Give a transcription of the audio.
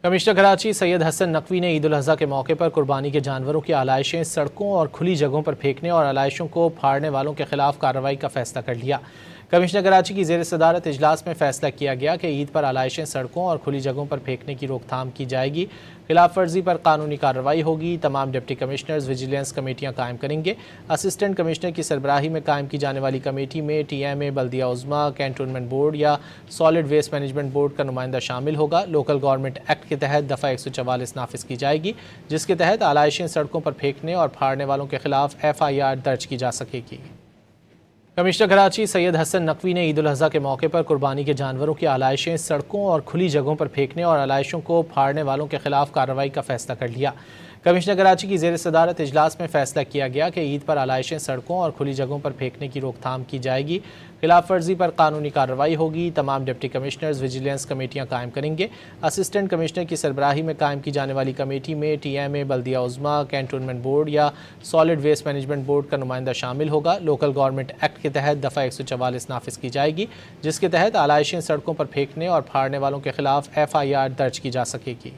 Commissioner Karachi سید حسن نقوی نے عید الاضحیٰ کے موقع پر قربانی کے جانوروں کی آلائشیں سڑکوں اور کھلی جگہوں پر پھینکنے اور آلائشوں کو پھاڑنے والوں کے خلاف کارروائی کا فیصلہ کر لیا۔ کمشنر کراچی کی زیر صدارت اجلاس میں فیصلہ کیا گیا کہ عید پر آلائشیں سڑکوں اور کھلی جگہوں پر پھینکنے کی روک تھام کی جائے گی، خلاف ورزی پر قانونی کارروائی ہوگی۔ تمام ڈپٹی کمشنرز ویجیلنس کمیٹیاں قائم کریں گے۔ اسسٹنٹ کمشنر کی سربراہی میں قائم کی جانے والی کمیٹی میں ٹی ایم اے، بلدیہ عظمیٰ، کینٹونمنٹ بورڈ یا سالڈ ویسٹ مینجمنٹ بورڈ کا نمائندہ شامل ہوگا۔ لوکل گورنمنٹ ایکٹ کے تحت دفعہ 144 نافذ کی جائے گی، جس کے تحت آلائشیں سڑکوں پر پھینکنے اور پھاڑنے والوں کے خلاف FIR درج کی جا سکے گی۔ کمشنر کراچی سید حسن نقوی نے عید الاضحیٰ کے موقع پر قربانی کے جانوروں کی آلائشیں سڑکوں اور کھلی جگہوں پر پھینکنے اور آلائشوں کو پھاڑنے والوں کے خلاف کارروائی کا فیصلہ کر لیا۔ کمشنر کراچی کی زیر صدارت اجلاس میں فیصلہ کیا گیا کہ عید پر آلائشیں سڑکوں اور کھلی جگہوں پر پھینکنے کی روک تھام کی جائے گی، خلاف ورزی پر قانونی کارروائی ہوگی۔ تمام ڈپٹی کمشنرز ویجیلنس کمیٹیاں قائم کریں گے۔ اسسٹنٹ کمشنر کی سربراہی میں قائم کی جانے والی کمیٹی میں ٹی ایم اے، بلدیہ عظمیٰ، کینٹونمنٹ بورڈ یا سالڈ ویسٹ مینجمنٹ بورڈ کا نمائندہ شامل ہوگا۔ لوکل گورنمنٹ ایکٹ کے تحت دفعہ 144 نافذ کی جائے گی، جس کے تحت آلائشیں سڑکوں پر پھینکنے اور پھاڑنے والوں کے خلاف FIR درج کی جا سکے گی۔